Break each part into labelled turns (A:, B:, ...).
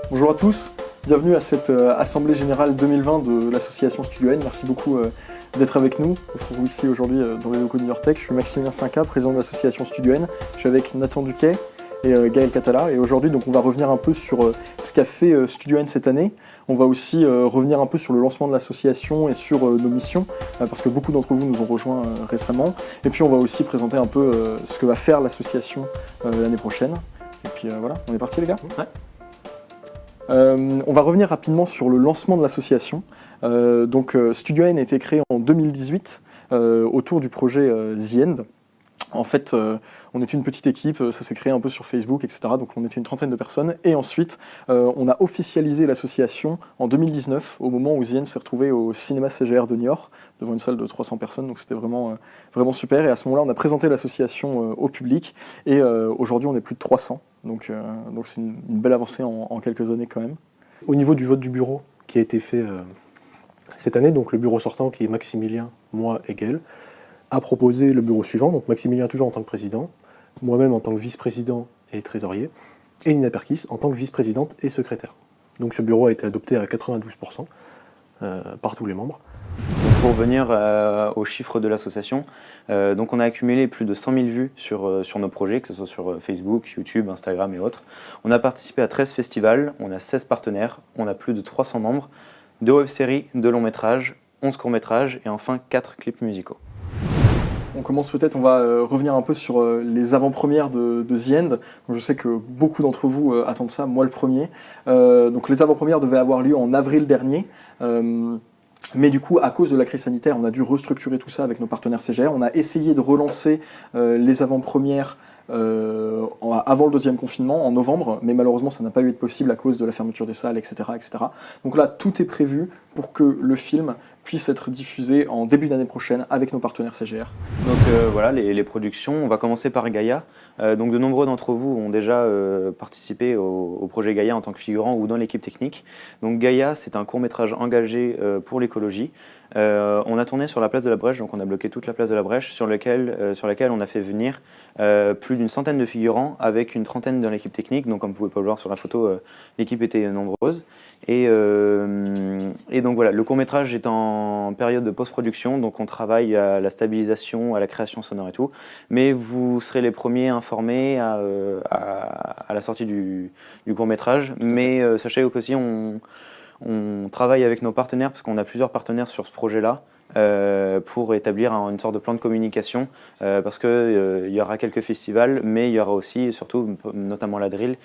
A: Bonjour à tous, bienvenue à cette Assemblée Générale 2020 de l'association Studio N. Merci beaucoup d'être avec nous. On se retrouve ici aujourd'hui dans les locaux de New York Tech. Je suis Maximilien Cinca, président de l'association Studio N. Je suis avec Nathan Duquet et Gaël Catala. Et aujourd'hui, donc, on va revenir un peu sur ce qu'a fait Studio N cette année. On va aussi revenir un peu sur le lancement de l'association et sur nos missions, parce que beaucoup d'entre vous nous ont rejoints récemment. Et puis on va aussi présenter un peu ce que va faire l'association l'année prochaine. Et puis voilà, on est parti les gars ?
B: Ouais.
A: On va revenir rapidement sur le lancement de l'association. Studio N a été créé en 2018 autour du projet The End. En fait, on était une petite équipe, ça s'est créé un peu sur Facebook, etc. Donc on était une trentaine de personnes. Et ensuite, on a officialisé l'association en 2019, au moment où The End s'est retrouvé au cinéma CGR de Niort, devant une salle de 300 personnes. Donc c'était vraiment super. Et à ce moment-là, on a présenté l'association au public. Et aujourd'hui, on est plus de 300. Donc c'est une belle avancée en quelques années quand même.
C: Au niveau du vote du bureau qui a été fait cette année, donc le bureau sortant qui est Maximilien, moi et Gaël, a proposé le bureau suivant, donc Maximilien toujours en tant que président, moi-même en tant que vice-président et trésorier, et Nina Perkis en tant que vice-présidente et secrétaire. Donc ce bureau a été adopté à 92% par tous les membres.
B: Pour revenir aux chiffres de l'association, donc on a accumulé plus de 100 000 vues sur nos projets, que ce soit sur Facebook, YouTube, Instagram et autres. On a participé à 13 festivals, on a 16 partenaires, on a plus de 300 membres, 2 web-séries, 2 longs métrages, 11 courts-métrages et enfin 4 clips musicaux.
A: On commence peut-être, on va revenir un peu sur les avant-premières de The End. Donc, je sais que beaucoup d'entre vous attendent ça, moi le premier. Donc les avant-premières devaient avoir lieu en avril dernier. Mais du coup, à cause de la crise sanitaire, on a dû restructurer tout ça avec nos partenaires CGR. On a essayé de relancer les avant-premières avant le deuxième confinement, en novembre, mais malheureusement, ça n'a pas eu été possible à cause de la fermeture des salles, etc., etc. Donc là, tout est prévu pour que le film puisse être diffusé en début d'année prochaine avec nos partenaires CGR.
B: Donc voilà, les productions. On va commencer par Gaïa. Donc de nombreux d'entre vous ont déjà participé au projet Gaïa en tant que figurant ou dans l'équipe technique. Donc Gaïa, c'est un court-métrage engagé pour l'écologie. On a tourné sur la place de la Brèche, donc on a bloqué toute la place de la Brèche, sur laquelle on a fait venir plus d'une centaine de figurants avec une trentaine dans l'équipe technique. Donc comme vous pouvez pas le voir sur la photo, l'équipe était nombreuse. Et donc voilà, le court-métrage est en période de post-production, donc on travaille à la stabilisation, à la création sonore et tout. Mais vous serez les premiers informés à la sortie du court-métrage. Mais sachez qu'aussi on travaille avec nos partenaires, parce qu'on a plusieurs partenaires sur ce projet-là, pour établir une sorte de plan de communication, parce qu'il y aura quelques festivals, mais il y aura aussi, surtout, notamment la Drill,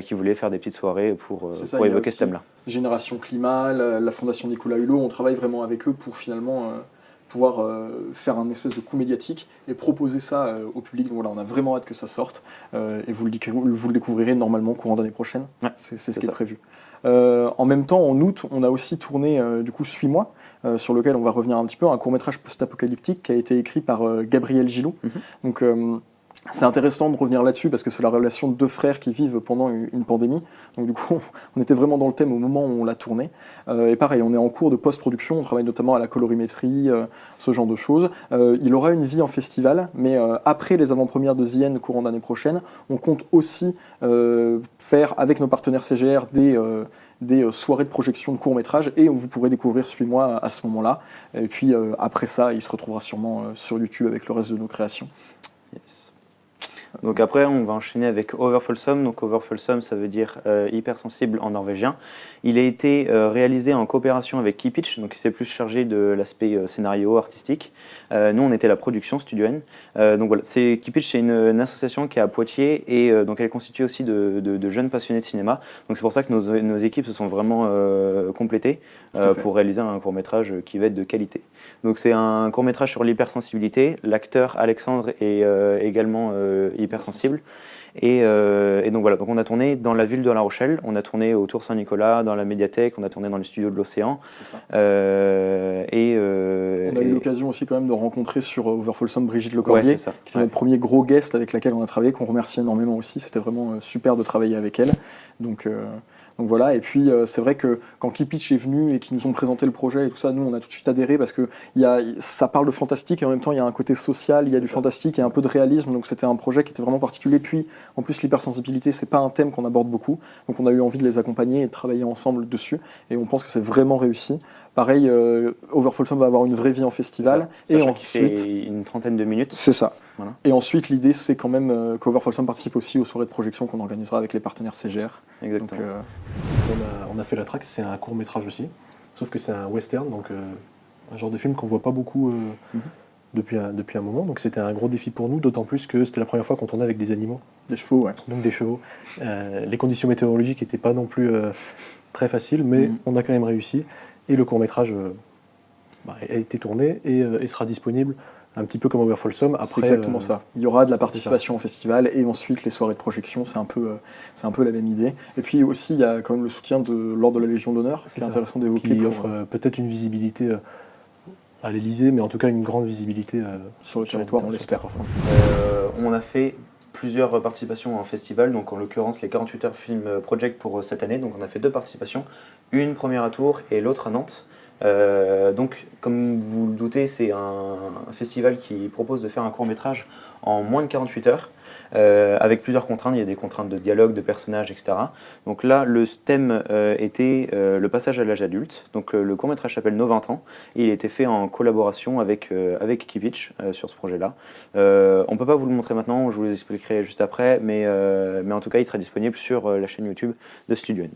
B: qui voulait faire des petites soirées pour évoquer ce thème-là.
A: Génération Climat, la Fondation Nicolas Hulot, on travaille vraiment avec eux pour finalement pouvoir faire un espèce de coup médiatique et proposer ça au public. Donc voilà, on a vraiment hâte que ça sorte, et vous le découvrirez normalement courant d'année prochaine.
B: Ouais,
A: c'est ce qui est prévu. En même temps, en août, on a aussi tourné du coup Suis-moi, sur lequel on va revenir un petit peu, un court-métrage post-apocalyptique qui a été écrit par Gabriel Gillot. Donc c'est intéressant de revenir là-dessus parce que c'est la relation de deux frères qui vivent pendant une pandémie. Donc du coup, on était vraiment dans le thème au moment où on l'a tourné. Et pareil, on est en cours de post-production, on travaille notamment à la colorimétrie, ce genre de choses. Il aura une vie en festival, mais après les avant-premières de The End courant d'année prochaine, on compte aussi faire avec nos partenaires CGR des soirées de projection de courts-métrages, et vous pourrez découvrir Suis-moi à ce moment-là. Et puis après ça, il se retrouvera sûrement sur YouTube avec le reste de nos créations.
B: Yes. Donc après, on va enchaîner avec Overfolsom. Donc Overfolsom, ça veut dire hypersensible en norvégien. Il a été réalisé en coopération avec Kipitch, donc il s'est plus chargé de l'aspect scénario artistique. Nous, on était la production Studio N. Donc voilà, Kipitch, c'est une association qui est à Poitiers, et donc elle est constituée aussi de jeunes passionnés de cinéma. Donc c'est pour ça que nos équipes se sont vraiment complétées pour réaliser un court-métrage qui va être de qualité. Donc c'est un court-métrage sur l'hypersensibilité. L'acteur Alexandre est également hypersensible. Et donc voilà, donc on a tourné dans la ville de La Rochelle, on a tourné au Tour Saint-Nicolas, dans la médiathèque, on a tourné dans les studios de l'Océan.
A: C'est ça.
B: On
A: a eu l'occasion aussi quand même de rencontrer sur Overfolsom Brigitte Lecordier,
B: ouais,
A: qui est notre premier gros guest avec laquelle on a travaillé, qu'on remercie énormément aussi. C'était vraiment super de travailler avec elle. Donc Donc voilà, et puis c'est vrai que quand Kipitch est venu et qu'ils nous ont présenté le projet et tout ça, nous on a tout de suite adhéré parce que ça parle de fantastique et en même temps il y a un côté social, il y a du fantastique et un peu de réalisme, donc c'était un projet qui était vraiment particulier. Puis en plus l'hypersensibilité, c'est pas un thème qu'on aborde beaucoup, donc on a eu envie de les accompagner et de travailler ensemble dessus, et on pense que c'est vraiment réussi. Pareil, Overfolsom va avoir une vraie vie en festival, et ensuite
B: fait une trentaine de minutes.
A: c'est ça.
B: Voilà.
A: Et ensuite, l'idée, c'est quand même qu'Overfolsom participe aussi aux soirées de projection qu'on organisera avec les partenaires CGR.
B: Exactement.
A: Donc,
C: On a fait la track, c'est un court métrage aussi, sauf que c'est un western, donc un genre de film qu'on voit pas beaucoup depuis un moment. Donc c'était un gros défi pour nous, d'autant plus que c'était la première fois qu'on tournait avec des animaux.
A: des chevaux, ouais.
C: Donc des chevaux. Les conditions météorologiques n'étaient pas non plus très faciles, mais on a quand même réussi. Et le court-métrage a été tourné et sera disponible un petit peu comme Overfolsom.
A: C'est exactement ça. Il y aura de la participation au festival et ensuite les soirées de projection, c'est un peu la même idée. Et puis aussi, il y a quand même le soutien de l'Ordre de la Légion d'honneur, ce qui est intéressant d'évoquer.
C: Qui offre peut-être une visibilité à l'Elysée, mais en tout cas une grande visibilité
A: sur le territoire, on l'espère.
B: On a fait plusieurs participations en festival, donc en l'occurrence les 48 heures Film Project pour cette année. Donc on a fait 2 participations, une première à Tours et l'autre à Nantes. Donc comme vous le doutez, c'est un festival qui propose de faire un court-métrage en moins de 48 heures. Avec plusieurs contraintes, il y a des contraintes de dialogue, de personnages, etc. Donc là, le thème était le passage à l'âge adulte. Donc le court-métrage s'appelle Nos 20 ans et il a été fait en collaboration avec Kipitch sur ce projet-là. On ne peut pas vous le montrer maintenant, je vous l'expliquerai juste après, mais en tout cas, il sera disponible sur la chaîne YouTube de Studio N.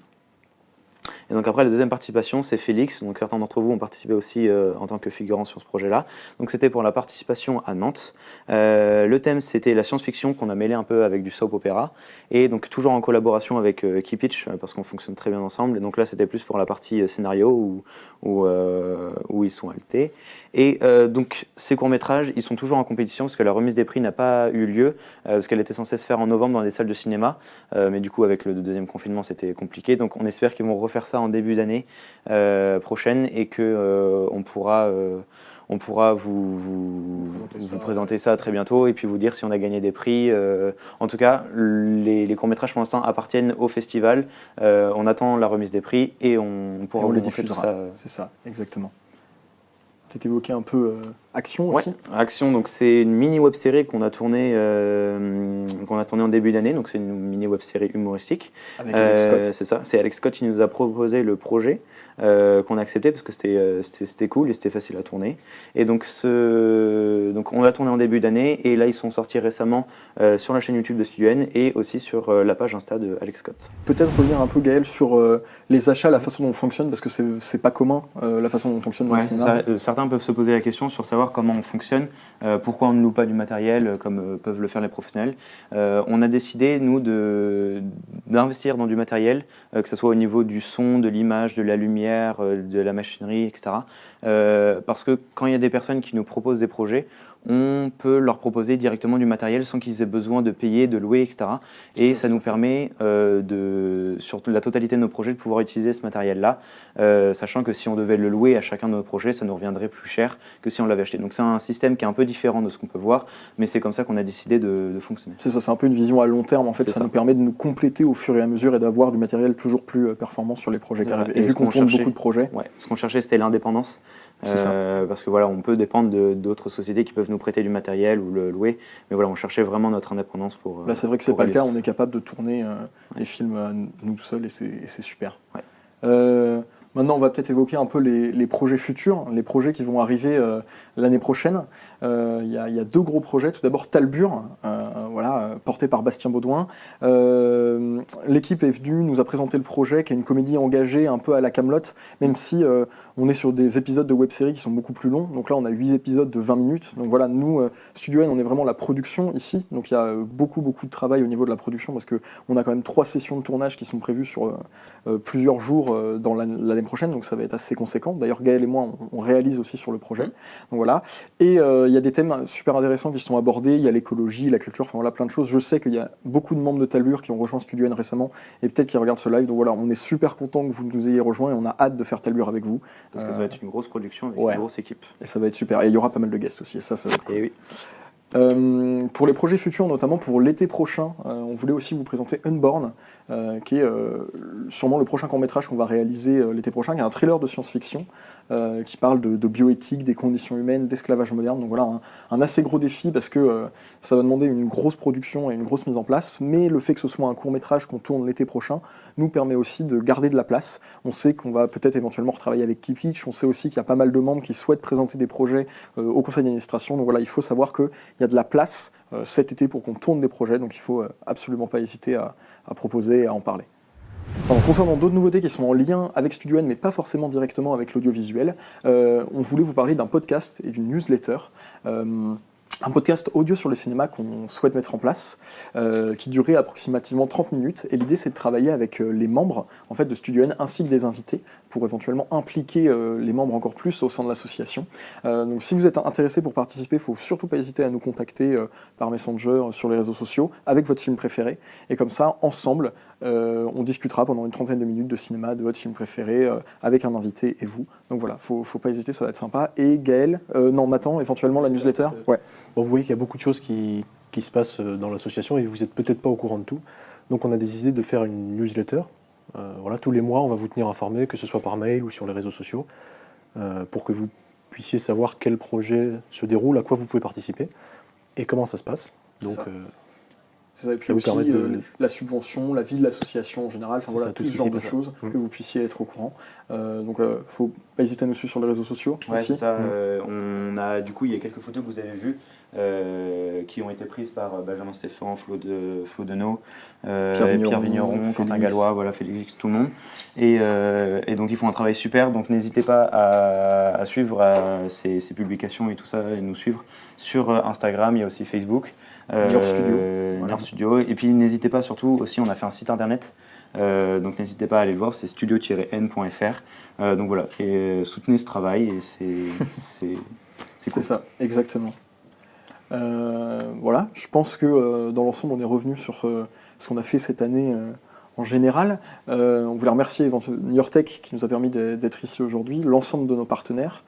B: Et donc après, la deuxième participation, c'est Félix. Donc certains d'entre vous ont participé aussi en tant que figurant sur ce projet-là. Donc c'était pour la participation à Nantes. Le thème, c'était la science-fiction qu'on a mêlé un peu avec du soap opéra. Et donc toujours en collaboration avec Kipitch, parce qu'on fonctionne très bien ensemble. Et donc là, c'était plus pour la partie scénario où ils sont altés. Et donc ces courts-métrages, ils sont toujours en compétition parce que la remise des prix n'a pas eu lieu, parce qu'elle était censée se faire en novembre dans des salles de cinéma. Mais du coup, avec le deuxième confinement, c'était compliqué. Donc on espère qu'ils vont refaire ça en début d'année prochaine et qu'on pourra vous présenter ça très bientôt et puis vous dire si on a gagné des prix. En tout cas, les courts-métrages pour l'instant appartiennent au festival. On attend la remise des prix et on pourra vous
A: le
B: montrer tout
A: diffusera.
B: ça.
A: C'est ça, exactement. Tu évoqué un peu Action aussi.
B: Action, donc c'est une mini web-série qu'on a tournée en début d'année. Donc c'est une mini web-série humoristique.
A: Avec Alex Scott.
B: C'est ça. C'est Alex Scott qui nous a proposé le projet. Qu'on a accepté parce que c'était cool et c'était facile à tourner. Et donc on l'a tourné en début d'année et là ils sont sortis récemment sur la chaîne YouTube de Studio N et aussi sur la page Insta de Alex Scott.
A: Peut-être revenir un peu, Gaël, sur les achats, la façon dont on fonctionne, parce que c'est pas commun la façon dont on fonctionne dans le cinéma.
B: Certains peuvent se poser la question sur savoir comment on fonctionne, pourquoi on ne loue pas du matériel comme peuvent le faire les professionnels. On a décidé, nous, d'investir dans du matériel, que ce soit au niveau du son, de l'image, de la lumière, de la machinerie, etc. Parce que quand il y a des personnes qui nous proposent des projets, on peut leur proposer directement du matériel sans qu'ils aient besoin de payer, de louer, etc. Et ça nous permet, sur la totalité de nos projets, de pouvoir utiliser ce matériel-là, sachant que si on devait le louer à chacun de nos projets, ça nous reviendrait plus cher que si on l'avait acheté. Donc c'est un système qui est un peu différent de ce qu'on peut voir, mais c'est comme ça qu'on a décidé de fonctionner.
A: C'est ça, c'est un peu une vision à long terme. En fait, ça nous permet de nous compléter au fur et à mesure et d'avoir du matériel toujours plus performant sur les projets qui arrivent. Et vu qu'on tourne beaucoup de projets...
B: Ouais, ce qu'on cherchait, c'était l'indépendance. Parce que voilà, on peut dépendre d'autres sociétés qui peuvent nous prêter du matériel ou le louer, mais voilà, on cherchait vraiment notre indépendance pour.
A: Là, c'est vrai que c'est pas le cas. On est capable de tourner des films nous seuls et c'est super.
B: Ouais.
A: Maintenant, on va peut-être évoquer un peu les projets futurs, les projets qui vont arriver l'année prochaine. Il y a 2 gros projets. Tout d'abord, Talbure, porté par Bastien Baudouin. L'équipe est venue, nous a présenté le projet, qui est une comédie engagée un peu à la Kaamelott, même si on est sur des épisodes de web-série qui sont beaucoup plus longs. Donc là, on a 8 épisodes de 20 minutes. Donc voilà, nous, Studio N, on est vraiment la production ici. Donc il y a beaucoup de travail au niveau de la production, parce qu'on a quand même 3 sessions de tournage qui sont prévues sur plusieurs jours dans l'année prochaine. Donc ça va être assez conséquent. D'ailleurs, Gaël et moi, on réalise aussi sur le projet. Donc voilà. Et il y a des thèmes super intéressants qui sont abordés. Il y a l'écologie, la culture, enfin voilà, plein de choses. Je sais qu'il y a beaucoup de membres de Talbure qui ont rejoint Studio N récemment et peut-être qui regardent ce live. Donc voilà, on est super content que vous nous ayez rejoints et on a hâte de faire Talbure avec vous.
B: Parce que ça va être une grosse production avec une grosse équipe.
A: Et ça va être super. Et il y aura pas mal de guests aussi. Et ça va être cool.
B: Et oui.
A: Pour les projets futurs, notamment pour l'été prochain, on voulait aussi vous présenter Unborn, qui est sûrement le prochain court-métrage qu'on va réaliser l'été prochain, qui est un thriller de science-fiction qui parle de bioéthique, des conditions humaines, d'esclavage moderne. Donc voilà, un assez gros défi parce que ça va demander une grosse production et une grosse mise en place, mais le fait que ce soit un court-métrage qu'on tourne l'été prochain nous permet aussi de garder de la place. On sait qu'on va peut-être éventuellement retravailler avec Kipitch, on sait aussi qu'il y a pas mal de membres qui souhaitent présenter des projets au conseil d'administration. Donc voilà, il faut savoir qu'il y a de la place cet été pour qu'on tourne des projets, donc il ne faut absolument pas hésiter à proposer et à en parler. Alors, concernant d'autres nouveautés qui sont en lien avec Studio N, mais pas forcément directement avec l'audiovisuel, on voulait vous parler d'un podcast et d'une newsletter. Un podcast audio sur le cinéma qu'on souhaite mettre en place, qui durait approximativement 30 minutes. Et l'idée, c'est de travailler avec les membres en fait, de Studio N ainsi que des invités pour éventuellement impliquer les membres encore plus au sein de l'association. Donc si vous êtes intéressé pour participer, il ne faut surtout pas hésiter à nous contacter par Messenger sur les réseaux sociaux avec votre film préféré. Et comme ça, ensemble, on discutera pendant une trentaine de minutes de cinéma de votre film préféré avec un invité et vous. Donc voilà, faut pas hésiter, ça va être sympa. Et Gaël, Nathan, éventuellement la newsletter. Ouais.
C: Bon, vous voyez qu'il y a beaucoup de choses qui se passent dans l'association et vous n'êtes peut-être pas au courant de tout. Donc on a décidé de faire une newsletter. Voilà, tous les mois, on va vous tenir informé, que ce soit par mail ou sur les réseaux sociaux, pour que vous puissiez savoir quel projet se déroule, à quoi vous pouvez participer et comment ça se passe. Donc,
A: c'est ça. Et puis aussi la subvention, la vie de l'association en général, enfin, voilà, tout ce genre de choses que vous puissiez être au courant. Donc il ne faut pas hésiter à nous suivre sur les réseaux sociaux.
B: Ouais,
A: aussi.
B: c'est ça. On a, du coup, il y a quelques photos que vous avez vues qui ont été prises par Benjamin Stéphan, Flo Denot, Pierre Vigneron, Quentin Gallois, voilà, Félix, tout le monde. Et donc ils font un travail super, donc n'hésitez pas à suivre ces publications et tout ça, et nous suivre sur Instagram, il y a aussi Facebook.
A: Niort Studio.
B: Niort Studio. Et puis n'hésitez pas, surtout aussi, on a fait un site internet, donc n'hésitez pas à aller le voir, c'est studio-n.fr. Donc voilà, et soutenez ce travail, et c'est cool.
A: C'est ça, exactement. Voilà, je pense que dans l'ensemble, on est revenu sur ce qu'on a fait cette année en général. On voulait remercier Niortech qui nous a permis d'être ici aujourd'hui, l'ensemble de nos partenaires,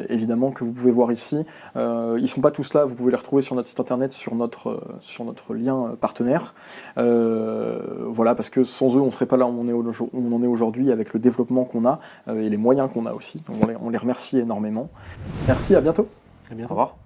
A: évidemment, que vous pouvez voir ici. Ils ne sont pas tous là, vous pouvez les retrouver sur notre site internet, sur notre lien partenaire. Voilà, parce que sans eux, on ne serait pas là où on en est aujourd'hui, avec le développement qu'on a et les moyens qu'on a aussi. Donc on les remercie énormément. Merci, à bientôt.
C: À bientôt.
B: Au revoir.